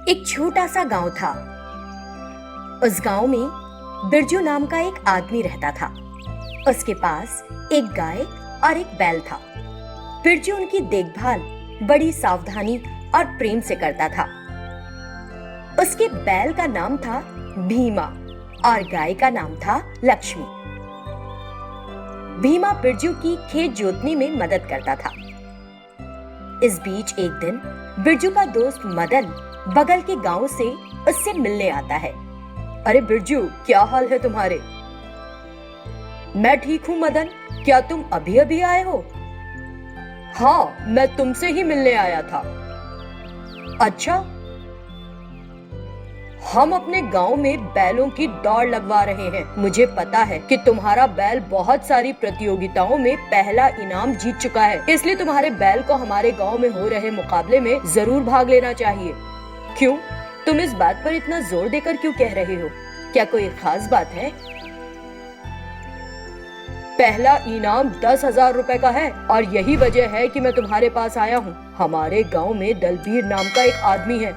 एक छोटा सा गांव था। उस गांव में बिरजू नाम का एक आदमी रहता था। उसके पास एक गाय और एक बैल था। बिरजू उनकी देखभाल बड़ी सावधानी और प्रेम से करता था। उसके बैल का नाम था भीमा और गाय का नाम था लक्ष्मी। भीमा बिरजू की खेत जोतने में मदद करता था। इस बीच एक दिन बिरजू का दोस्त मदन बगल के गांव से उससे मिलने आता है। अरे बिरजू, क्या हाल है तुम्हारे? मैं ठीक हूँ मदन, क्या तुम अभी अभी आए हो? हाँ, मैं तुमसे ही मिलने आया था। अच्छा, हम अपने गांव में बैलों की दौड़ लगवा रहे हैं। मुझे पता है कि तुम्हारा बैल बहुत सारी प्रतियोगिताओं में पहला इनाम जीत चुका है, इसलिए तुम्हारे बैल को हमारे गांव में हो रहे मुकाबले में जरूर भाग लेना चाहिए। क्यों? तुम इस बात पर इतना जोर देकर क्यों कह रहे हो? क्या कोई खास बात है? पहला इनाम 10,000 रुपए का है और यही वजह है कि मैं तुम्हारे पास आया हूँ। हमारे गांव में दलबीर नाम का एक आदमी है।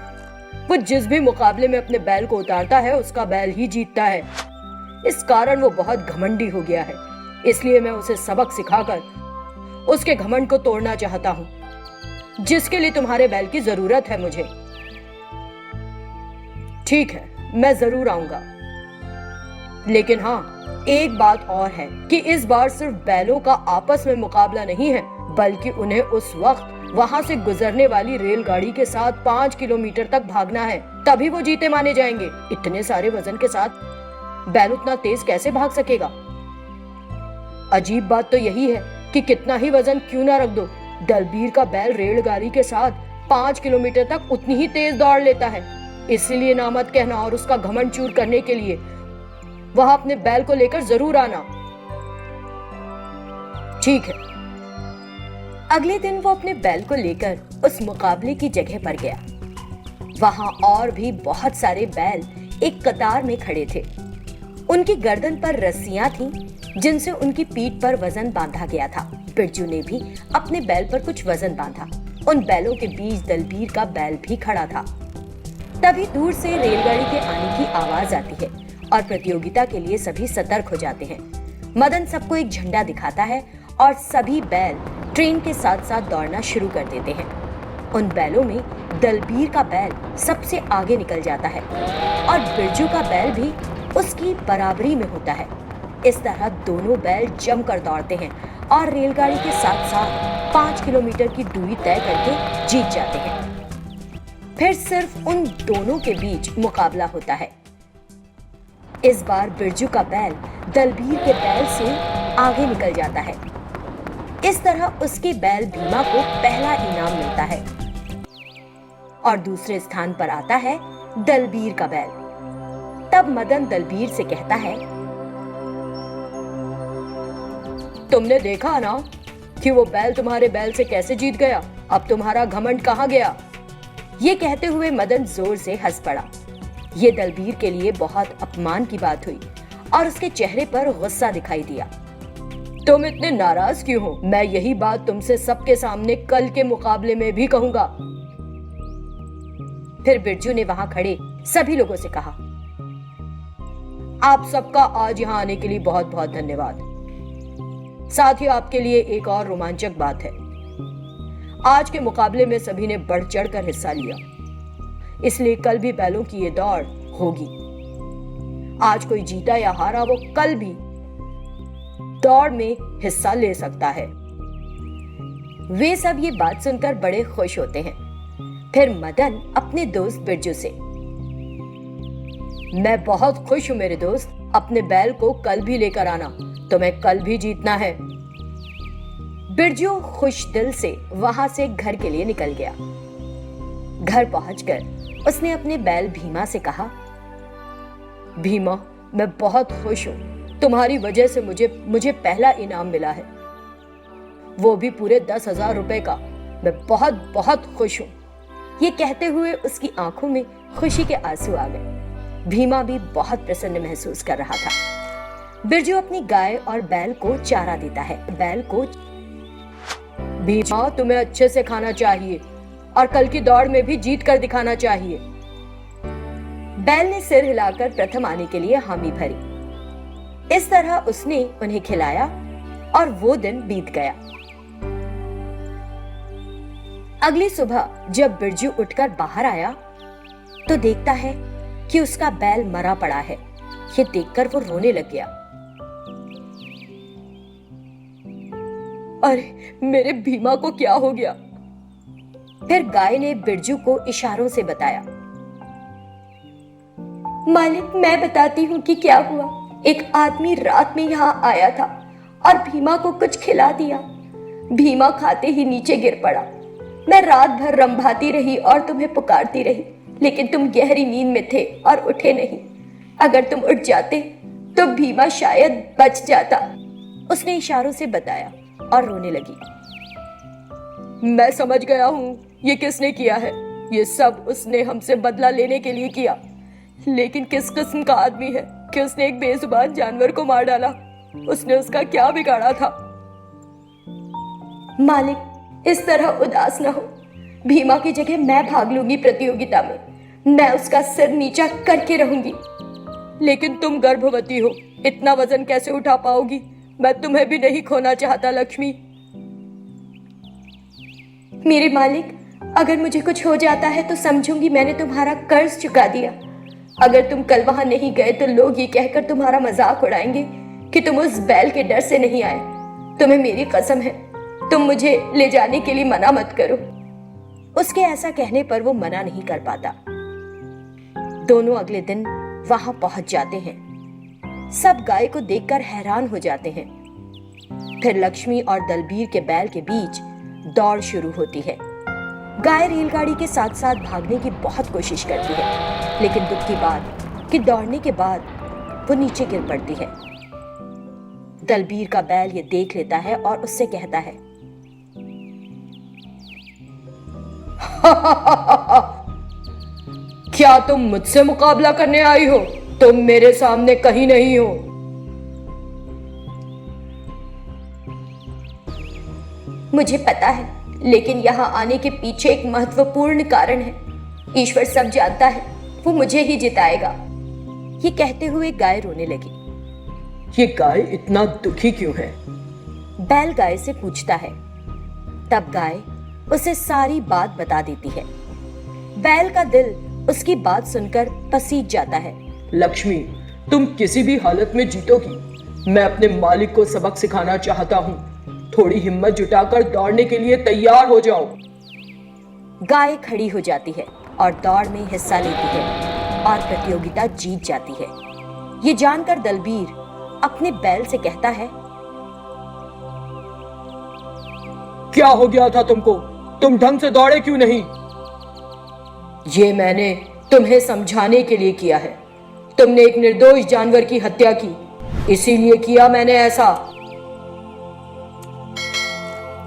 वो जिस भी मुकाबले में अपने बैल को उतारता है उसका बैल ही जीतता है। इस कारण वो बहुत घमंडी हो गया है, इसलिए मैं उसे सबक सिखाकर उसके घमंड को तोड़ना चाहता हूँ, जिसके लिए तुम्हारे बैल की जरूरत है मुझे। ठीक है, मैं जरूर आऊंगा, लेकिन हाँ, एक बात और है कि इस बार सिर्फ बैलों का आपस में मुकाबला नहीं है, बल्कि उन्हें उस वक्त वहाँ से गुजरने वाली रेलगाड़ी के साथ 5 किलोमीटर तक भागना है, तभी वो जीते माने जाएंगे। इतने सारे वजन के साथ बैल उतना तेज कैसे भाग सकेगा? अजीब बात तो यही है कि कितना ही वजन क्यों ना रख दो, दलबीर का बैल रेलगाड़ी के साथ 5 किलोमीटर तक उतनी ही तेज दौड़ लेता है। इसलिए ना मत कहना और उसका घमंड चूर करने के लिए वह अपने बैल को लेकर जरूर आना। ठीक है। अगले दिन वो अपने बैल को लेकर उस मुकाबले की जगह पर गया। वहां और भी बहुत सारे बैल एक कतार में खड़े थे। उनकी गर्दन पर रस्सियां थीं, जिनसे उनकी पीठ पर वजन बांधा गया था। बिरजू ने भी अपने बैल पर कुछ वजन बांधा। उन बैलों के बीच दलबीर का बैल भी खड़ा था। तभी दूर से रेलगाड़ी के आने की आवाज आती है और प्रतियोगिता के लिए सभी सतर्क हो जाते हैं। मदन सबको एक झंडा दिखाता है और सभी बैल ट्रेन के साथ साथ दौड़ना शुरू कर देते हैं। उन बैलों में दलबीर का बैल सबसे आगे निकल जाता है और बिरजू का बैल भी उसकी बराबरी में होता है। इस तरह दोनों बैल जमकर दौड़ते हैं और रेलगाड़ी के साथ साथ 5 किलोमीटर की दूरी तय करके जीत जाते हैं। फिर सिर्फ उन दोनों के बीच मुकाबला होता है। इस बार बिरजू का बैल दलबीर के बैल से आगे निकल जाता है। इस तरह उसके बैल भीमा को पहला इनाम मिलता है और दूसरे स्थान पर आता है दलबीर का बैल। तब मदन दलबीर से कहता है, तुमने देखा ना कि वो बैल तुम्हारे बैल से कैसे जीत गया? अब तुम्हारा घमंड कहाँ गया? ये कहते हुए मदन जोर से हंस पड़ा। ये दलबीर के लिए बहुत अपमान की बात हुई और उसके चेहरे पर गुस्सा दिखाई दिया। तुम इतने नाराज क्यों हो? मैं यही बात तुमसे सबके सामने कल के मुकाबले में भी कहूंगा। फिर बिरजू ने वहां खड़े सभी लोगों से कहा, आप सबका आज यहाँ आने के लिए बहुत बहुत धन्यवाद। साथ ही आपके लिए एक और रोमांचक बात है। आज के मुकाबले में सभी ने बढ़ चढ़कर हिस्सा लिया, इसलिए कल भी बैलों की ये दौड़ होगी। आज कोई जीता या हारा, वो कल भी दौड़ में हिस्सा ले सकता है। वे सब ये बात सुनकर बड़े खुश होते हैं। फिर मदन अपने दोस्त बिरजू से, मैं बहुत खुश हूं मेरे दोस्त, अपने बैल को कल भी लेकर आना, तुम्हें कल भी जीतना है। बिरजू खुश दिल से वहां से घर के लिए निकल गया। घर पहुंचकर उसने अपने बैल भीमा से कहा, भीमा, मैं बहुत खुश हूं, तुम्हारी वजह से मुझे पहला इनाम मिला है, वो भी पूरे 10,000 रुपए का। मैं बहुत बहुत खुश हूं। ये कहते हुए उसकी आंखों में खुशी के आंसू आ गए। भीमा भी बहुत प्रसन्न महसूस कर रहा था। बिरजू अपनी गाय और बैल को चारा देता है। बैल को, भीमा, तुम्हें अच्छे से खाना चाहिए और कल की दौड़ में भी जीत कर दिखाना चाहिए। बैल ने सिर हिलाकर प्रथम आने के लिए हामी भरी। इस तरह उसने उन्हें खिलाया और वो दिन बीत गया। अगली सुबह जब बिरजू उठकर बाहर आया तो देखता है कि उसका बैल मरा पड़ा है। ये देखकर वो रोने लग गया। अरे मेरे भीमा को क्या हो गया? फिर गाय ने बिरजू को इशारों से बताया। मालिक, मैं बताती हूँ कि क्या हुआ। एक आदमी रात में यहाँ आया था और भीमा को कुछ खिला दिया। भीमा खाते ही नीचे गिर पड़ा। मैं रात भर रंभाती रही और तुम्हें पुकारती रही, लेकिन तुम गहरी नींद में थे और उठे नहीं। अगर तुम उठ जाते तो भीमा शायद बच जाता। उसने इशारों से बताया और रोने लगी। मैं समझ गया हूँ ये किसने किया है। ये सब उसने हमसे बदला लेने के लिए किया। लेकिन किस किस्म का आदमी है कि उसने एक बेजुबान जानवर को मार डाला? उसने उसका क्या बिगाड़ा था? मालिक, इस तरह उदास न हो। भीमा की जगह मैं भाग लूंगी प्रतियोगिता में। मैं उसका सिर नीचा करके रहूंगी। लेकिन तुम गर्भवती हो, इतना वजन कैसे उठा पाओगी? मैं तुम्हें भी नहीं खोना चाहता लक्ष्मी। मेरे मालिक, अगर मुझे कुछ हो जाता है तो समझूंगी मैंने तुम्हारा कर्ज चुका दिया। अगर तुम कल वहां नहीं गए तो लोग ये कहकर तुम्हारा मजाक उड़ाएंगे कि तुम उस बैल के डर से नहीं आए। तुम्हें मेरी कसम है, तुम मुझे ले जाने के लिए मना मत करो। उसके ऐसा कहने पर वो मना नहीं कर पाता। दोनों अगले दिन वहां पहुंच जाते हैं। सब गाय को देखकर हैरान हो जाते हैं। फिर लक्ष्मी और दलबीर के बैल के बीच दौड़ शुरू होती है। गाय रेलगाड़ी के साथ साथ भागने की बहुत कोशिश करती है, लेकिन दुख की बात कि दौड़ने के बाद वो नीचे गिर पड़ती है। दलबीर का बैल ये देख लेता है और उससे कहता है, क्या तुम मुझसे मुकाबला करने आई हो? तुम मेरे सामने कहीं नहीं हो। मुझे पता है, लेकिन यहाँ आने के पीछे एक महत्वपूर्ण कारण है। ईश्वर सब जानता है, वो मुझे ही जिताएगा। ये कहते हुए गाय रोने लगी। ये गाय इतना दुखी क्यों है? बैल गाय से पूछता है। तब गाय उसे सारी बात बता देती है। बैल का दिल उसकी बात सुनकर पसीज जाता है। लक्ष्मी, तुम किसी भी हालत में जीतोगी। मैं अपने मालिक को सबक सिखाना चाहता हूँ। थोड़ी हिम्मत जुटाकर दौड़ने के लिए तैयार हो जाओ। गाय खड़ी हो जाती है और दौड़ में हिस्सा लेती है और प्रतियोगिता जीत जाती है। ये जानकर दलबीर अपने बैल से कहता है, क्या हो गया था तुमको? तुम ढंग से दौड़े क्यों नहीं? ये मैंने तुम्हें समझाने के लिए किया है। तुमने एक निर्दोष जानवर की हत्या की, इसीलिए किया मैंने ऐसा।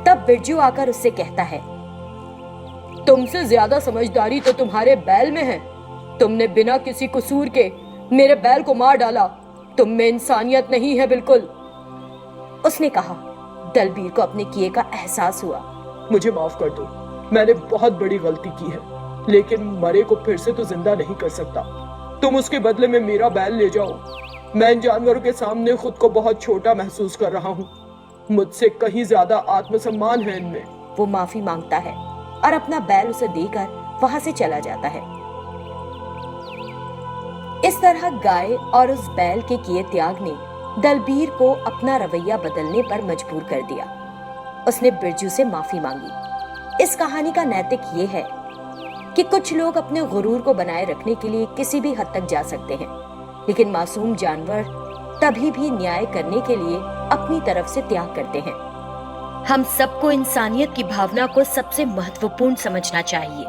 तब बिरजू आकर उससे कहता है, तुमसे ज्यादा समझदारी तो तुम्हारे बैल में है। तुमने बिना किसी कसूर के मेरे बैल को मार डाला। तुम में इंसानियत नहीं है बिल्कुल। उसने कहा। दलबीर को अपने किए का एहसास हुआ। मुझे माफ कर दो, मैंने बहुत बड़ी गलती की है, लेकिन मरे को फिर से तो जिंदा नहीं कर सकता। तुम उसके बदले में मेरा बैल ले जाओ। मैं इन जानवरों के सामने खुद को बहुत छोटा महसूस कर रहा हूँ। मुझसे कहीं ज्यादा आत्मसम्मान है इनमें। वो माफी मांगता है और अपना बैल उसे देकर वहां से चला जाता है। इस तरह गाय और उस बैल के किए त्याग ने दलबीर को अपना रवैया बदलने पर मजबूर कर दिया। उसने बिरजू से माफी मांगी। इस कहानी का नैतिक ये है कि कुछ लोग अपने गुरूर को बनाए रखने के लिए किसी भी हद तक जा सकते हैं, लेकिन मासूम जानवर तभी भी न्याय करने के लिए अपनी तरफ से त्याग करते हैं। हम सबको इंसानियत की भावना को सबसे महत्वपूर्ण समझना चाहिए।